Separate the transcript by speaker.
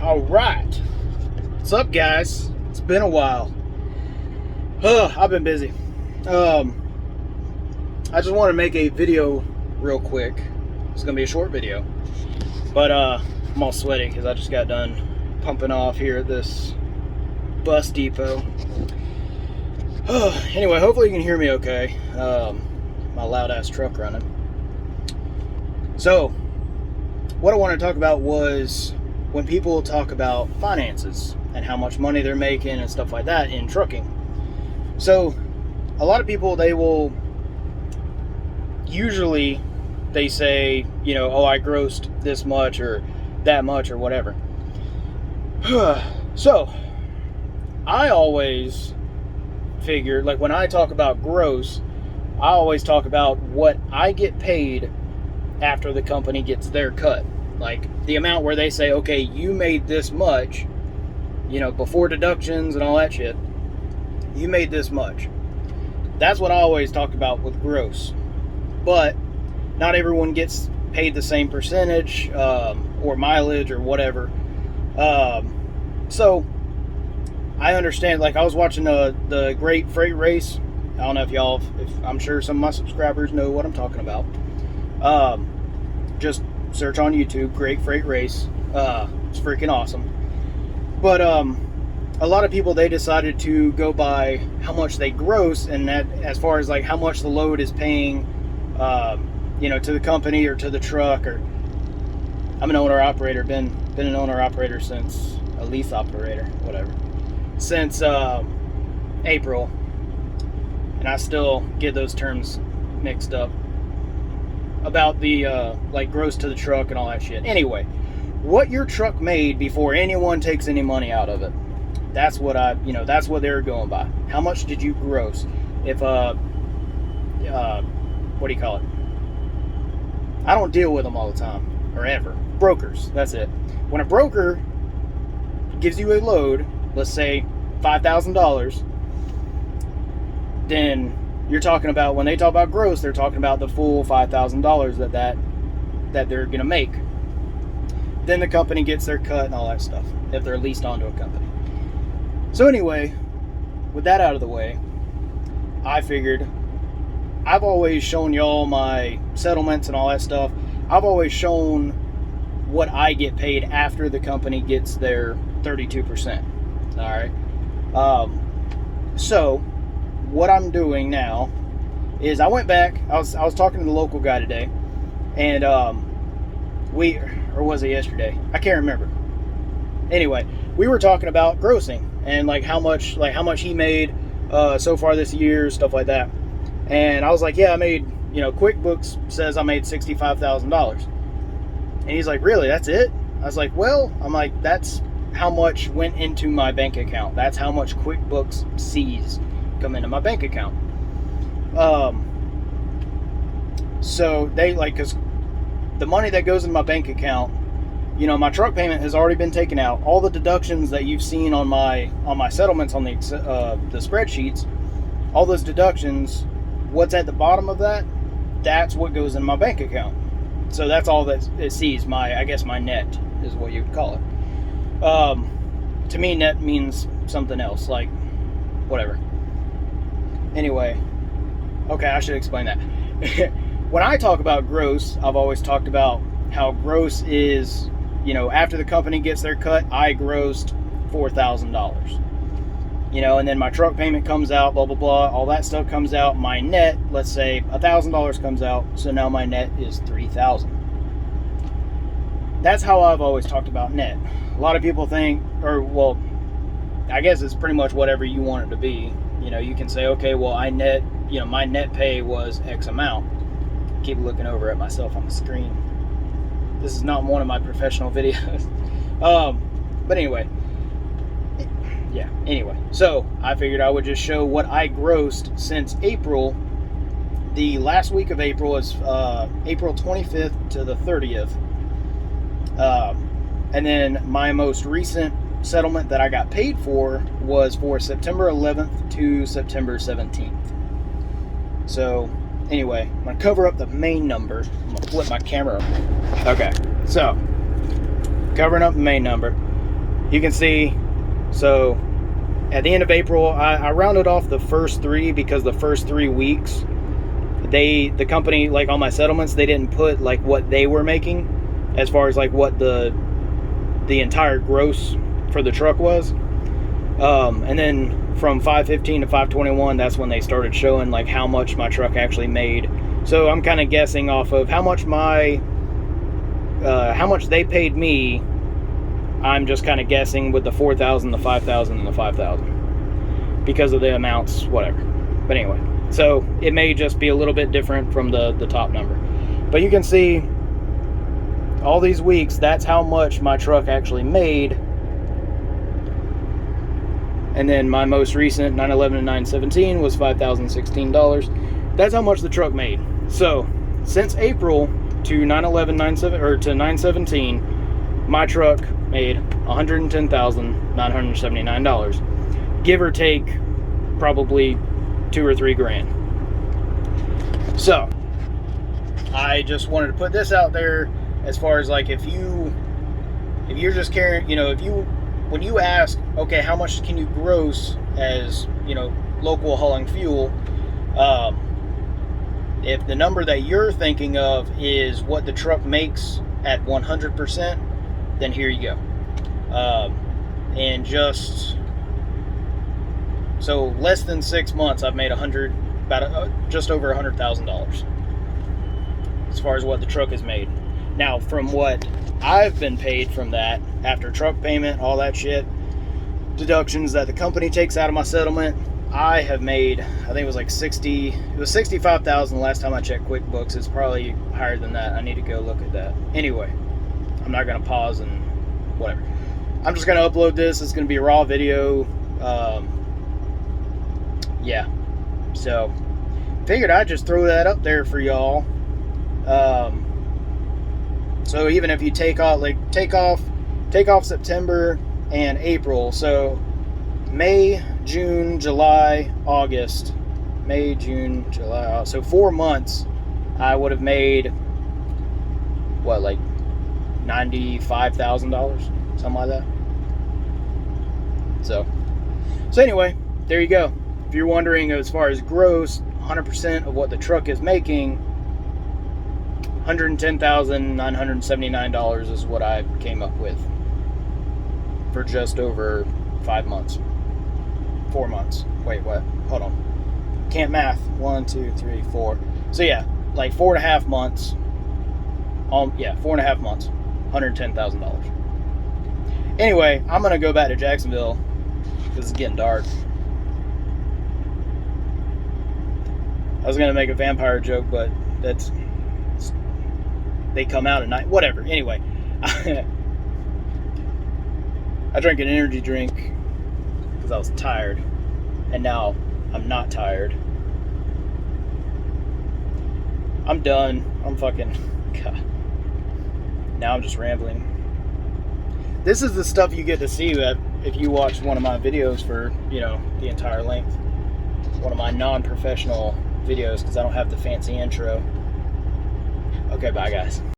Speaker 1: All right. What's up, guys? It's been a while. I've been busy. I just want to make a video real quick. It's going to be a short video. But I'm all sweaty because I just got done pumping off here at this bus depot. Anyway, hopefully you can hear me okay. My loud-ass truck running. So, what I want to talk about was when people talk about finances and how much money they're making and stuff like that in trucking. So a lot of people, they will usually, they say, you know, oh, I grossed this much or that much or whatever. So I always figure, like when I talk about gross, I always talk about what I get paid after the company gets their cut. Like the amount where they say, okay, you made this much, you know, before deductions and all that shit, you made this much. That's what I always talk about with gross. But not everyone gets paid the same percentage or mileage or whatever. So I understand, like I was watching the Great Freight Race. I don't know if I'm sure some of my subscribers know what I'm talking about. Just search on YouTube, Great Freight Race. It's freaking awesome. But a lot of people, they decided to go by how much they gross, and that as far as like how much the load is paying, you know, to the company or to the truck. Or I'm an owner operator, been an owner operator since a lease operator, whatever, since April, and I still get those terms mixed up about the like gross to the truck and all that shit. Anyway, what your truck made before anyone takes any money out of it, that's what that's what they're going by. How much did you gross? If what do you call it? I don't deal with them all the time or ever. Brokers, that's it. When a broker gives you a load, let's say $5,000, then you're talking about, when they talk about gross, they're talking about the full $5,000 that they're going to make. Then the company gets their cut and all that stuff if they're leased onto a company. So anyway, with that out of the way, I figured I've always shown y'all my settlements and all that stuff. I've always shown what I get paid after the company gets their 32%. All right. So what I'm doing now is I went back. I was talking to the local guy today, and or was it yesterday? I can't remember. Anyway, we were talking about grossing and like how much he made so far this year, stuff like that. And I was like, yeah, I made, you know, QuickBooks says I made $65,000. And he's like, really? That's it? I was like, well, I'm like, that's how much went into my bank account. That's how much QuickBooks sees come into my bank account. So they like, because the money that goes in my bank account, you know, my truck payment has already been taken out. All the deductions that you've seen on my settlements on the spreadsheets, all those deductions, what's at the bottom of that, that's what goes in my bank account. So that's all that it sees. I guess my net is what you would call it. To me, net means something else, like whatever. Anyway, okay, I should explain that. When I talk about gross, I've always talked about how gross is, you know, after the company gets their cut, I grossed $4,000. You know, and then my truck payment comes out, blah, blah, blah, all that stuff comes out. My net, let's say $1,000 comes out, so now my net is $3,000. That's how I've always talked about net. A lot of people think, or well, I guess it's pretty much whatever you want it to be. You know, you can say, okay, well, my net pay was X amount. Keep looking over at myself on the screen. This is not one of my professional videos. But anyway. Yeah, anyway. So, I figured I would just show what I grossed since April. The last week of April is April 25th to the 30th. And then my most recent settlement that I got paid for was for September 11th to September 17th. So, anyway, I'm going to cover up the main number. I'm going to flip my camera. Okay, so, covering up the main number. you can see, so at the end of April, I rounded off the first 3 because the first 3 weeks, the company, like on my settlements, they didn't put like what they were making as far as like what the entire gross for the truck was. And then from 5/15 to 5/21, that's when they started showing like how much my truck actually made. So I'm kind of guessing off of how much they paid me. I'm just kind of guessing with the 4,000, the 5,000, and the 5,000 because of the amounts, whatever. But anyway, so it may just be a little bit different from the top number. But you can see all these weeks, that's how much my truck actually made. And then my most recent 911 and 917 was $5,016. That's how much the truck made. So since April to 917, my truck made $110,979, give or take probably $2 or $3 grand. So I just wanted to put this out there as far as like if you're just carrying, when you ask, okay, how much can you gross as local hauling fuel, if the number that you're thinking of is what the truck makes at 100%, then here you go. And just so less than 6 months, I've made just over $100,000 as far as what the truck has made. Now, from what I've been paid from that, after truck payment, all that shit, deductions that the company takes out of my settlement, I have made, I think it was like $65,000 last time I checked QuickBooks. It's probably higher than that. I need to go look at that. Anyway, I'm not going to pause and whatever. I'm just going to upload this. It's going to be a raw video. Yeah. So, figured I'd just throw that up there for y'all. So even if you take off September and April, so May, June, July, August, May, June, July, August. So 4 months, I would have made what, like $95,000, something like that. So anyway, there you go. If you're wondering as far as gross, 100% of what the truck is making, $110,979 is what I came up with for just over 5 months. 4 months. Wait, what? Hold on. Can't math. 1, 2, 3, 4. So yeah, like 4.5 months. 4.5 months. $110,000. Anyway, I'm gonna go back to Jacksonville because it's getting dark. I was gonna make a vampire joke, but they come out at night. Whatever. Anyway, I drank an energy drink because I was tired, and now I'm not tired. I'm done. I'm fucking God. Now I'm just rambling. This is the stuff you get to see if you watch one of my videos for the entire length. One of my non-professional videos because I don't have the fancy intro. Okay, bye guys.